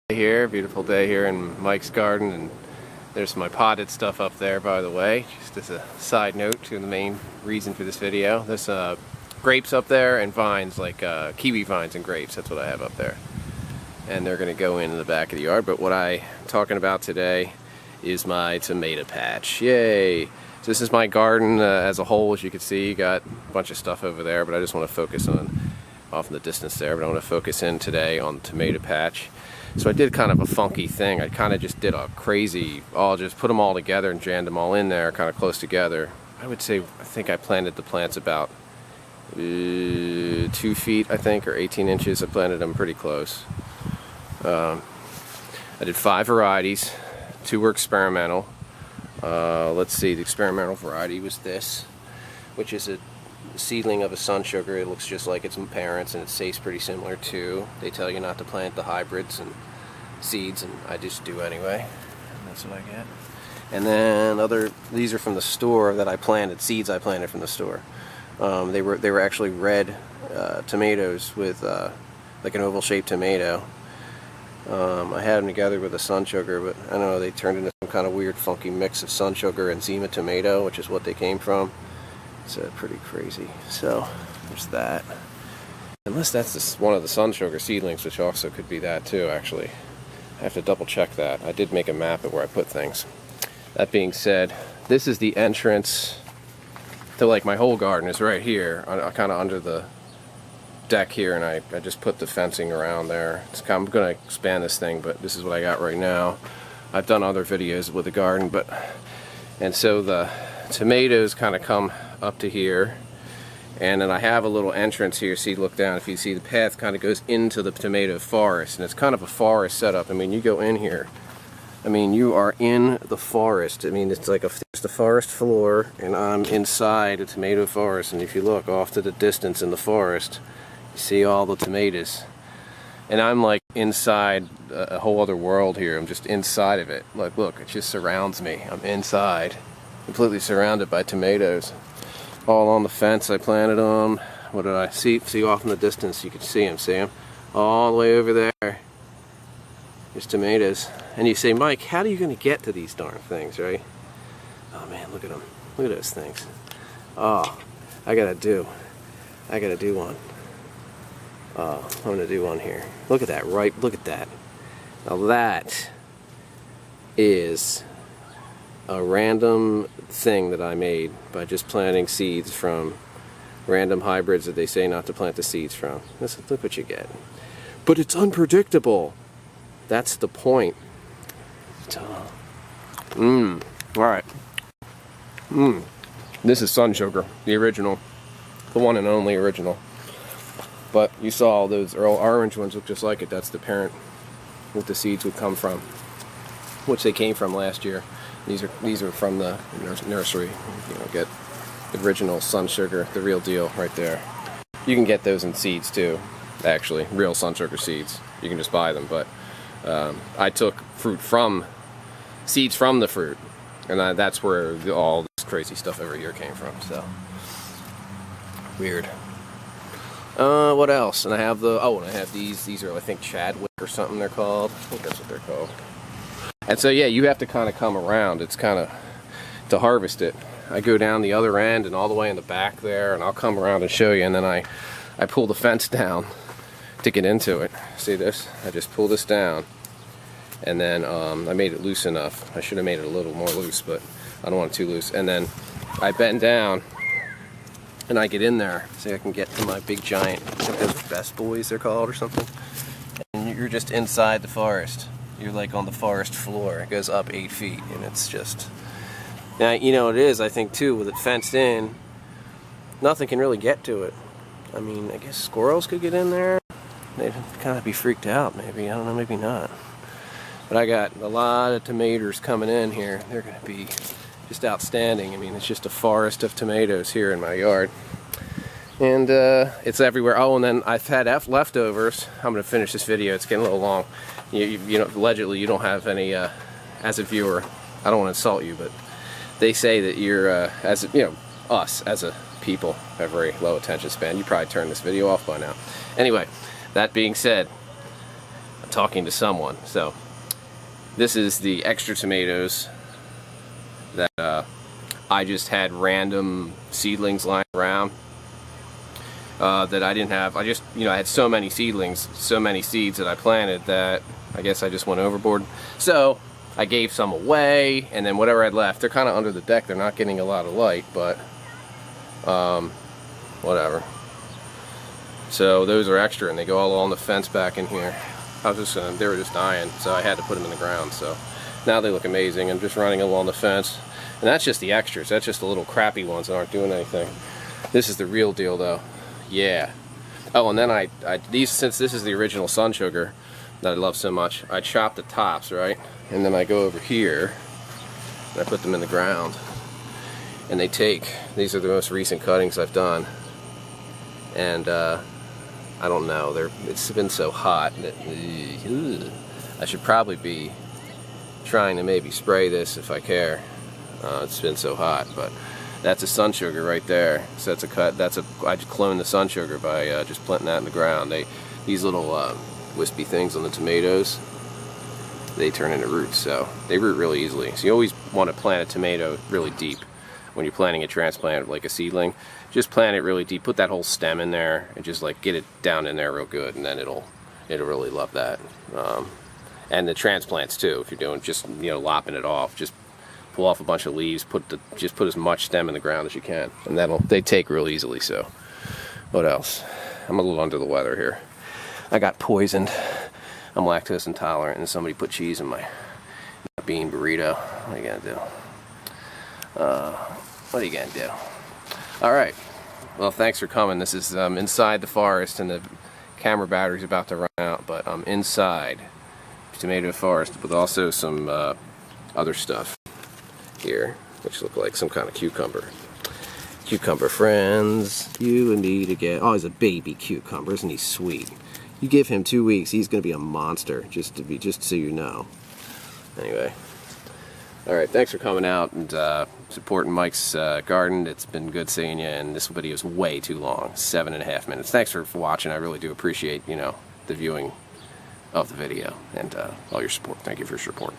Here, beautiful day here in Mike's garden, and there's my potted stuff up there, by the way, just as a side note to the main reason for this video. There's grapes up there and vines, like kiwi vines and grapes. That's what I have up there, and they're going to go into the back of the yard. But what I'm talking about today is my tomato patch. Yay! So this is my garden as a whole. As you can see, got a bunch of stuff over there, but I just want to focus on off in the distance there, but I want to focus in today on the tomato patch. So I did kind of a funky thing. I kind of just did a crazy, just put them all together and jammed them all in there kind of close together. I would say, I think I planted the plants about 2 feet, I think, or 18 inches. I planted them pretty close. I did 5 varieties. 2 were experimental. Let's see, the experimental variety was this, which is a seedling of a sun sugar. It looks just like its parents, and it tastes pretty similar too. They tell you not to plant the hybrids and seeds, and I just do anyway, and that's what I get. And then these are from the store that I planted, seeds I planted from the store. They were actually red tomatoes with like an oval shaped tomato. I had them together with a sun sugar, but I don't know, they turned into some kind of weird funky mix of sun sugar and Zima tomato, which is what they came from. It's pretty crazy. So there's that. Unless that's one of the sun sugar seedlings, which also could be that too, actually. I have to double check that. I did make a map of where I put things. That being said, this is the entrance to, like, my whole garden is right here, kind of under the deck here, and I just put the fencing around there. I'm going to expand this thing, but this is what I got right now. I've done other videos with the garden, and so the tomatoes kind of come up to here, and then I have a little entrance here. See, look down, if you see, the path kind of goes into the tomato forest, and it's kind of a forest setup. I mean, you go in here, I mean, you are in the forest. I mean, it's like there's the forest floor, and I'm inside a tomato forest, and if you look off to the distance in the forest, you see all the tomatoes, and I'm like inside a whole other world here. I'm just inside of it. Like, look, it just surrounds me. I'm inside, completely surrounded by tomatoes. All on the fence, I planted them. What did I see? See off in the distance, you can see them, all the way over there. There's tomatoes. And you say, Mike, how are you going to get to these darn things, right? Oh man, look at them. Look at those things. Oh, I gotta do one. I'm gonna do one here. Look at that, right? Look at that. Now that is a random thing that I made by just planting seeds from random hybrids that they say not to plant the seeds from. Look what you get. But it's unpredictable. That's the point. Alright. This is sun sugar, the original. The one and only original. But you saw all those orange ones look just like it. That's the parent that the seeds would come from, which they came from last year. These are from the nursery. You know, get the original sun sugar, the real deal, right there. You can get those in seeds too, actually, real sun sugar seeds. You can just buy them, but I took seeds from the fruit, and that's where all this crazy stuff over here came from. So weird. What else? And I have these. These are, I think, Chadwick or something they're called. I think that's what they're called. And so, yeah, you have to kind of come around. It's kind of, to harvest it, I go down the other end and all the way in the back there, and I'll come around and show you, and then I pull the fence down to get into it. See this? I just pull this down, and then I made it loose enough. I should have made it a little more loose, but I don't want it too loose. And then I bend down, and I get in there so I can get to my big giant, I think those are best boys they're called or something. And you're just inside the forest. You're like on the forest floor. It goes up 8 feet, and it's just... Now, you know what it is, I think, too, with it fenced in, nothing can really get to it. I mean, I guess squirrels could get in there. They'd kind of be freaked out, maybe. I don't know, maybe not. But I got a lot of tomatoes coming in here. They're going to be just outstanding. I mean, it's just a forest of tomatoes here in my yard. And it's everywhere. Oh, and then I've had leftovers. I'm going to finish this video. It's getting a little long. You know, allegedly you don't have any, as a viewer, I don't want to insult you, but they say that you're, us as a people have very low attention span. You probably turned this video off by now. Anyway, that being said, I'm talking to someone. So this is the extra tomatoes that I just had random seedlings lying around that I didn't have. I just, I had so many seedlings, so many seeds that I planted that I guess I just went overboard. So I gave some away, and then whatever I had left, they're kind of under the deck. They're not getting a lot of light, but whatever. So those are extra, and they go all along the fence back in here. I was just they were just dying, so I had to put them in the ground. So now they look amazing. I'm just running along the fence, and that's just the extras. That's just the little crappy ones that aren't doing anything. This is the real deal, though. Yeah. Oh, and then since this is the original sun sugar that I love so much, I chop the tops, right? And then I go over here and I put them in the ground. And these are the most recent cuttings I've done. And I don't know, it's been so hot that I should probably be trying to maybe spray this if I care. It's been so hot, but that's a sun sugar right there. So that's a cut. I just cloned the sun sugar by just planting that in the ground. These little wispy things on the tomatoes, they turn into roots, so they root really easily. So you always want to plant a tomato really deep when you're planting a transplant, like a seedling. Just plant it really deep. Put that whole stem in there and just like get it down in there real good, and then it'll really love that. And the transplants too. If you're doing just lopping it off, just pull off a bunch of leaves, just put as much stem in the ground as you can, and they take real easily. So what else? I'm a little under the weather here. I got poisoned. I'm lactose intolerant, and somebody put cheese in my bean burrito. What are you gonna do? What are you gonna do? All right. Well, thanks for coming. This is inside the forest, and the camera battery's about to run out, but I'm inside tomato forest with also some other stuff here, which look like some kind of cucumber. Cucumber friends, you and me together. Oh, he's a baby cucumber, isn't he sweet? You give him 2 weeks, he's gonna be a monster. Just so you know. Anyway, all right. Thanks for coming out and supporting Mike's garden. It's been good seeing you, and this video is way too long, 7.5 minutes. Thanks for watching. I really do appreciate the viewing of the video and all your support. Thank you for your support.